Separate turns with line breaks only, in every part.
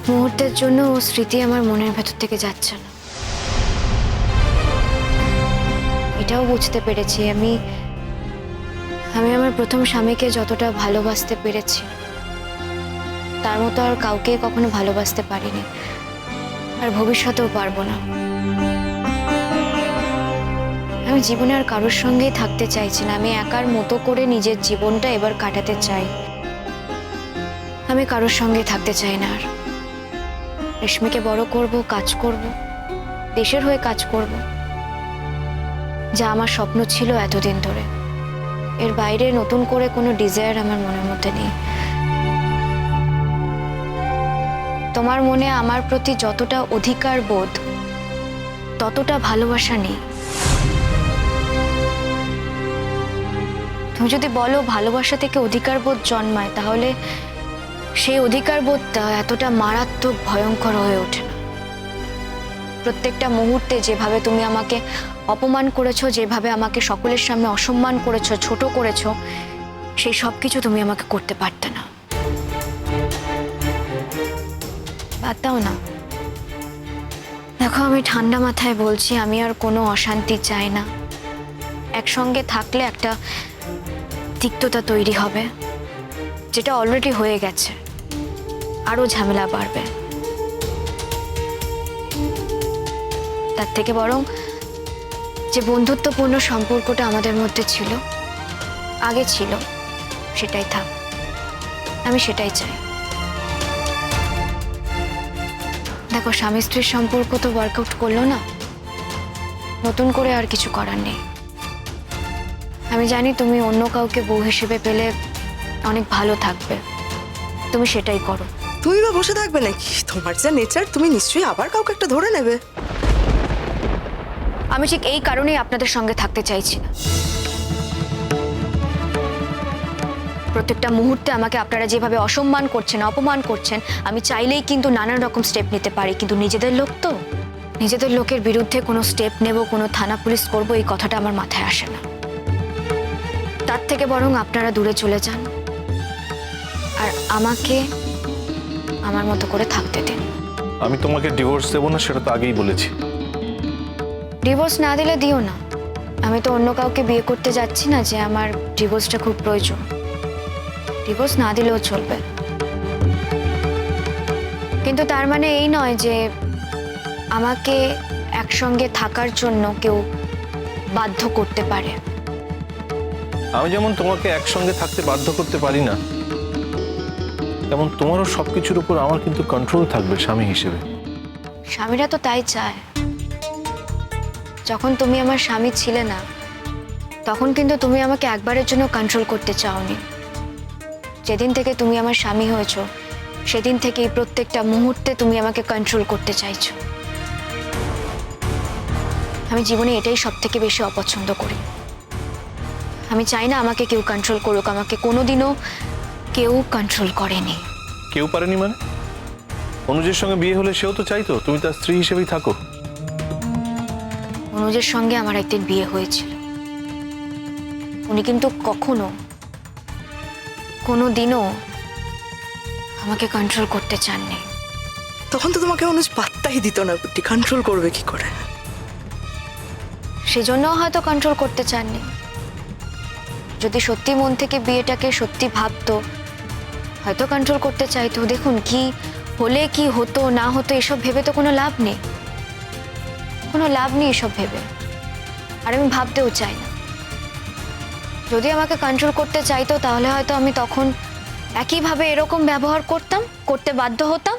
এক মুহূর্তের জন্য ও স্মৃতি আমার মনের ভেতর থেকে যাচ্ছে না। এটাও বুঝতে পেরেছি আমি আমার প্রথম স্বামীকে যতটা ভালোবাসতে পেরেছি তার মতো আর কাউকে কখনো ভালোবাসতে পারিনি, আর ভবিষ্যতেও পারবো না। আমি জীবনে আর কারোর সঙ্গেই থাকতে চাইছি না। আমি একার মতো করে নিজের জীবনটা এবার কাটাতে চাই। আমি কারোর সঙ্গে থাকতে চাই না আর। রেশমিকে বড় করব, কাজ করব, দেশের হয়ে কাজ করব, যা আমার স্বপ্ন ছিল এতদিন ধরে। এর বাইরে নতুন করে কোনো ডিজায়ার আমার মনের মধ্যে নেই। তোমার মনে আমার প্রতি যতটা অধিকার বোধ ততটা ভালোবাসা নেই। তুমি যদি বলো ভালোবাসা থেকে অধিকার বোধ জন্মায়, তাহলে সেই অধিকার বোধটা এতটা মারাত্মক ভয়ঙ্কর হয়ে ওঠে না। প্রত্যেকটা মুহূর্তে যেভাবে তুমি আমাকে অপমান করেছো, যেভাবে আমাকে সকলের সামনে অসম্মান করেছো, ছোট করেছো, সেই সব কিছু তুমি আমাকে করতে পারতে না। বাদ দাও না। দেখো, আমি ঠান্ডা মাথায় বলছি, আমি আর কোনো অশান্তি চাই না। একসঙ্গে থাকলে একটা তিক্ততা তৈরি হবে, যেটা অলরেডি হয়ে গেছে, আরো ঝামেলা বাড়বে। তার থেকে বরং যে বন্ধুত্বপূর্ণ সম্পর্কটা আমাদের মধ্যে ছিল, আগে ছিল, সেটাই থাক। আমি সেটাই চাই। দেখো, স্বামী স্ত্রীর সম্পর্ক তো ওয়ার্কআউট করলো না, নতুন করে আর কিছু করার নেই। আমি জানি তুমি অন্য কাউকে বউ হিসেবে পেলে অনেক ভালো থাকবে, তুমি সেটাই করো।
তুমি বা বসে থাকবে নাকি? তোমার যা নেচার, তুমি নিশ্চয়ই আবার কাউকে একটা ধরে নেবে।
আমি ঠিক এই কারণেই আপনাদের সঙ্গে থাকতে চাইছি না। প্রত্যেকটা মুহূর্তে আমাকে আপনারা যেভাবে অসম্মান করছেন, অপমান করছেন, আমি চাইলেই কিন্তু নানান রকম স্টেপ নিতে পারি, কিন্তু নিজেদের লোক তো, নিজেদের লোকের বিরুদ্ধে কোনো স্টেপ নেব, কোনো থানা পুলিশ করব, এই কথাটা আমার মাথায় আসে না। তার থেকে বরং আপনারা দূরে চলে যান আর আমাকে আমার মতো করে থাকতে দিন।
আমি তোমাকে ডিভোর্স দেবো না, সেটা তো আগেই বলেছি।
ডিভোর্স না দিলে দিও না। আমি তো অন্য কাউকে বিয়ে করতে যাচ্ছি না যে আমার ডিভোর্সটা খুব প্রয়োজন। ডিভোর্স না দিলেও চলবে, কিন্তু তার মানে এই নয় যে আমাকে একসঙ্গে থাকার জন্য কেউ বাধ্য করতে পারে।
আমি যেমন তোমাকে একসঙ্গে থাকতে বাধ্য করতে পারি না, তেমন তোমারও সবকিছুর উপর আমার কিন্তু কন্ট্রোল থাকবে স্বামী হিসেবে।
স্বামীরা তো তাই চায়। যখন তুমি আমার স্বামী ছিলে না, তখন কিন্তু তুমি আমাকে একবারের জন্য কন্ট্রোল করতে চাওনি। যেদিন থেকে তুমি আমার স্বামী হয়েছো, সেদিন থেকেই প্রত্যেকটা মুহূর্তে তুমি আমাকে কন্ট্রোল করতে চাইছো। আমি জীবনে এটাই সব থেকে বেশি অপছন্দ করি। আমি চাই না আমাকে কেউ কন্ট্রোল করুক। আমাকে কোনোদিনও কেউ কন্ট্রোল করেনি।
কেউ পারেনি মানে? অনুজের সঙ্গে বিয়ে হলে সেও তো চাইতো তুমি তার স্ত্রী হিসেবেই থাকো।
অনুজের সঙ্গে আমার একদিন বিয়ে হয়েছিল, উনি কিন্তু কোনোদিনও আমাকে কন্ট্রোল করতে চাননি।
তখন তো তোমাকে অনুজ পাত্তাই দিত না বুদ্ধি, কন্ট্রোল করবে কি করে?
সেজন্য হয়তো কন্ট্রোল করতে চাননি। যদি সত্যি মন থেকে বিয়েটাকে সত্যি ভাবতো, হয়তো কন্ট্রোল করতে চাইতো। দেখুন, কি হলে কি হতো না হতো এসব ভেবে তো কোনো লাভ নেই, কোনো লাভ নেই এসব ভেবে। আর আমি ভাবতেও চাই না। যদি আমাকে কন্ট্রোল করতে চাইতো, তাহলে হয়তো আমি তখন একইভাবে এরকম ব্যবহার করতে বাধ্য হতাম।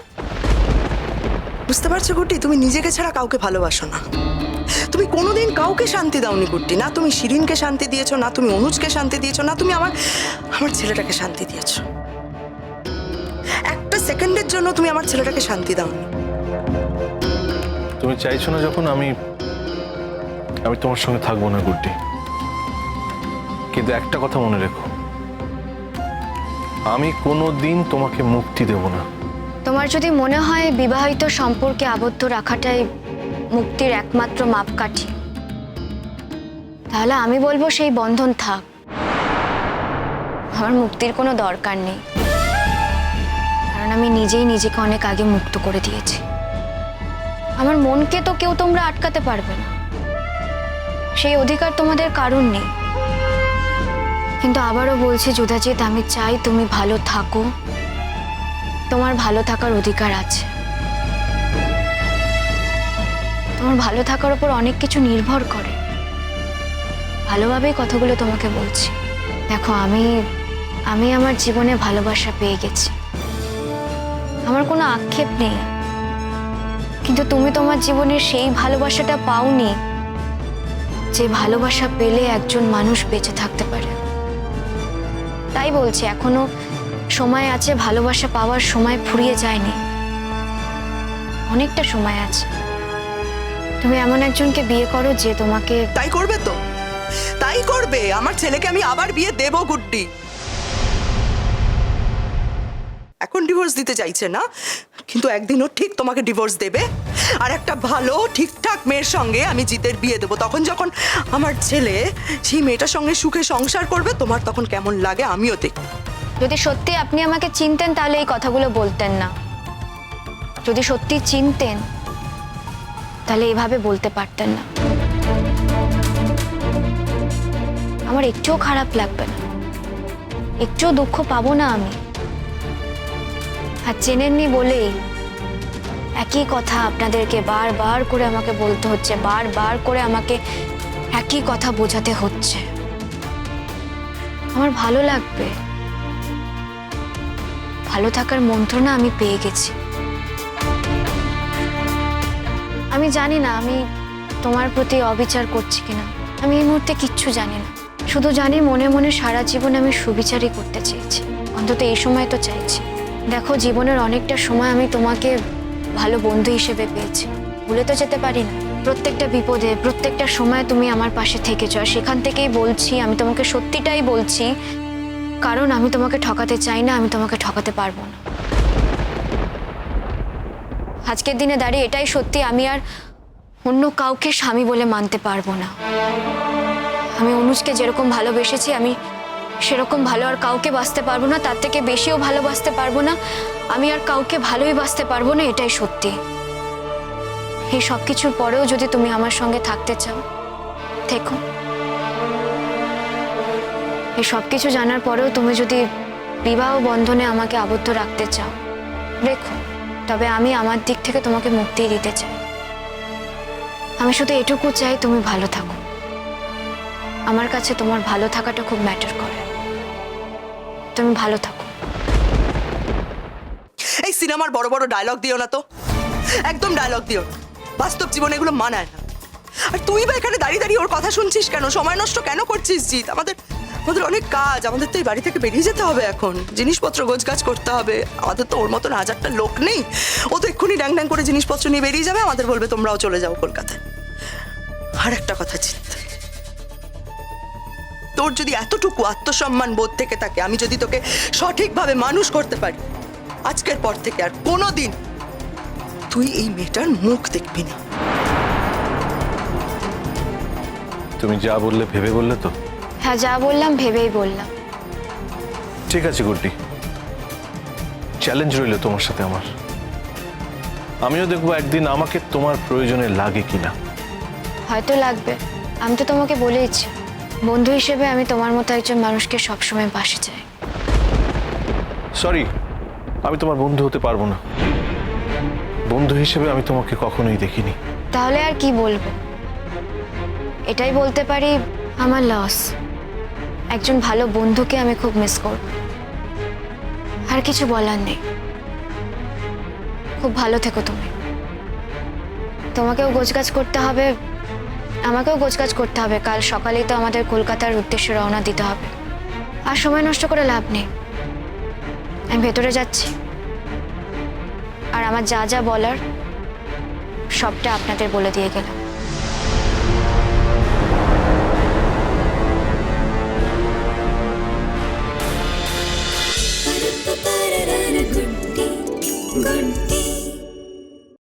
বুঝতে পারছো গুড্ডি, তুমি নিজেকে ছাড়া কাউকে ভালোবাসো না। তুমি কোনোদিন কাউকে শান্তি দাওনি গুড্ডি। না তুমি শিরিনকে শান্তি দিয়েছো, না তুমি অনুজকে শান্তি দিয়েছো, না তুমি আমার ছেলেটাকে শান্তি দিয়েছো। একটা সেকেন্ডের জন্য তুমি আমার ছেলেটাকে শান্তি দাওনি।
তুমি চাইছো না যখন, আমি তোমার সঙ্গে থাকবো না গুড্ডি। কিন্তু একটা কথা মনে রেখো, আমি কোনোদিন তোমাকে মুক্তি দেব না।
তোমার যদি মনে হয় বিবাহিত সম্পর্কে আবদ্ধ রাখাটাই মুক্তির একমাত্র মাপকাঠি, তাহলে আমি বলবো সেই বন্ধন থাক। আমার মুক্তির কোনো দরকার নেই। আর কারণ আমি নিজেই নিজেকে অনেক আগে মুক্ত করে দিয়েছি। আমার মনকে তো কেউ তোমরা আটকাতে পারবে না, সেই অধিকার তোমাদের কারণ নেই। কিন্তু আবারও বলছি যুধাজিৎ, আমি চাই তুমি ভালো থাকো, তোমার ভালো থাকার অধিকার আছে। তোমার ভালো থাকার উপর অনেক কিছু নির্ভর করে। ভালোভাবেই কথাগুলো তোমাকে বলছি। দেখো, আমি আমার জীবনে ভালোবাসা পেয়ে গেছি, আমার কোনো আক্ষেপ নেই। কিন্তু তুমি তোমার জীবনে সেই ভালোবাসাটা পাওনি যে ভালোবাসা পেলে একজন মানুষ বেঁচে থাকতে পারে। তাই বলছি, এখনো সময় আছে, ভালোবাসা পাওয়ার সময় ফুরিয়ে যায়নি, অনেকটা সময় আছে। তুমি এমন একজনকে বিয়ে করো যে তোমাকে।
তাই করবে তো, তাই করবে। আমার ছেলেকে আমি আবার বিয়ে দেব গুড্ডি। এখন ডিভোর্স দিতে চাইছে না, কিন্তু একদিনও ঠিক তোমাকে ডিভোর্স দেবে, আর একটা ভালো ঠিকঠাক মেয়ের সঙ্গে আমি জিতের বিয়ে দেবো। তখন যখন আমার ছেলে সেই মেয়েটার সঙ্গে সুখে সংসার করবে, তোমার তখন কেমন লাগে আমিও দেখব।
যদি সত্যি আপনি আমাকে চিনতেন তাহলে এই কথাগুলো বলতেন না। যদি সত্যি চিনতেন তাহলে এভাবে বলতে পারতেন না। আমার একটুও খারাপ লাগবে না, একটুও দুঃখ পাবো না আমি। আর চেনেননি বলেই একই কথা আপনাদেরকে বারবার করে আমাকে বলতে হচ্ছে, বারবার করে আমাকে একই কথা বোঝাতে হচ্ছে। আমার ভালো লাগবে, ভালো থাকার মন্ত্রণা আমি পেয়ে গেছি। আমি জানি না আমি তোমার প্রতি অবিচার করছি কিনা, আমি এই মুহূর্তে কিচ্ছু জানি না। শুধু জানি মনে মনে সারা জীবন আমি সুবিচারই করতে চেয়েছি, অন্তত এই সময় তো চাইছি। দেখো, জীবনের অনেকটা সময় আমি তোমাকে ভালো বন্ধু হিসেবে পেয়েছি, ভুলে তো যেতে পারি না। প্রত্যেকটা বিপদে, প্রত্যেকটা সময় তুমি আমার পাশে থেকেছো, আর সেখান থেকেই বলছি, আমি তোমাকে সত্যিটাই বলছি, কারণ আমি তোমাকে ঠকাতে চাই না, আমি তোমাকে ঠকাতে পারবো না। আজকের দিনে দাঁড়িয়ে এটাই সত্যি, আমি আর অন্য কাউকে স্বামী বলে মানতে পারবো না। আমি অনুজকে যেরকম ভালোবেসেছি, আমি সেরকম ভালো আর কাউকে বাঁচতে পারবো না, তার থেকে বেশিও ভালোবাসতে পারবো না। আমি আর কাউকে ভালোই বাঁচতে পারবো না, এটাই সত্যি। এই সব কিছুর পরেও যদি তুমি আমার সঙ্গে থাকতে চাও, থেকো। এই সব কিছু জানার পরেও তুমি যদি বিবাহ বন্ধনে আমাকে আবদ্ধ রাখতে চাও, রেখো। তবে আমি আমার দিক থেকে তোমাকে মুক্তি দিতে চাই। আমি শুধু এটুকু চাই তুমি ভালো থাকো। আমার কাছে তোমার ভালো থাকাটা খুব ম্যাটার করে। তুমি ভালো থাকো।
এই সিনেমার বড় বড় ডায়লগ দিও না তো, একদম ডায়লগ দিও না। বাস্তব জীবনে এগুলো মানায় না। আর তুই বা এখানে দাঁড়িয়ে দাঁড়িয়ে ওর কথা শুনছিস কেন? সময় নষ্ট কেন করছিস জিৎ? আমাদের অনেক কাজ, আমাদের তো এই বাড়ি থেকে বেরিয়ে যেতে হবে এখন, জিনিসপত্র গোছগাছ করতে হবে। আমাদের তো ওর মতন হাজারটা লোক নেই, ও তো এক্ষুনি ড্যাং ড্যাং করে জিনিসপত্র নিয়ে বেরিয়ে যাবে, আমাদের বলবে তোমরাও চলে যাও কলকাতায়। আর একটা কথা জিৎ, তোর যদি এতটুকু আত্মসম্মান বোধ থেকে থাকে, আমি যদি তোকে সঠিকভাবে মানুষ করতে পারি, আজকের পর থেকে আর কোনোদিন তুই এই মেয়েটার মুখ দেখবি না।
তুমি যা বললে ভেবে বললে তো?
হ্যাঁ, যা বললাম ভেবেই বললাম।
ঠিক আছে গুড্ডি, চ্যালেঞ্জ রইল তোমার সাথে আমার। আমিও দেখবো একদিন আমাকে তোমার প্রয়োজনে লাগে কিনা।
হয়তো লাগবে। আমি তো তোমাকে বলেইছি, বন্ধু হিসেবে আমি তোমার মতো একজন মানুষকে সবসময় পাশে চাই।
সরি, আমি তোমার বন্ধু হতে পারবো না। বন্ধু হিসেবে আমি তোমাকে কখনোই দেখিনি।
তাহলে আর কি বলবো? এটাই বলতে পারি, আমার লস। একজন ভালো বন্ধুকে আমি খুব মিস করব। আর কিছু বলার নেই। খুব ভালো থেকো তুমি। তোমাকেও গোছগাছ করতে হবে, আমাকেও গোছগাছ করতে হবে। কাল সকালেই তো আমাদের কলকাতার উদ্দেশ্যে রওনা দিতে হবে। আর সময় নষ্ট করে লাভ নেই। আমি ভেতরে যাচ্ছি, আর আমার যা যা বলার সবটা আপনাদের বলে দিয়ে গেলাম।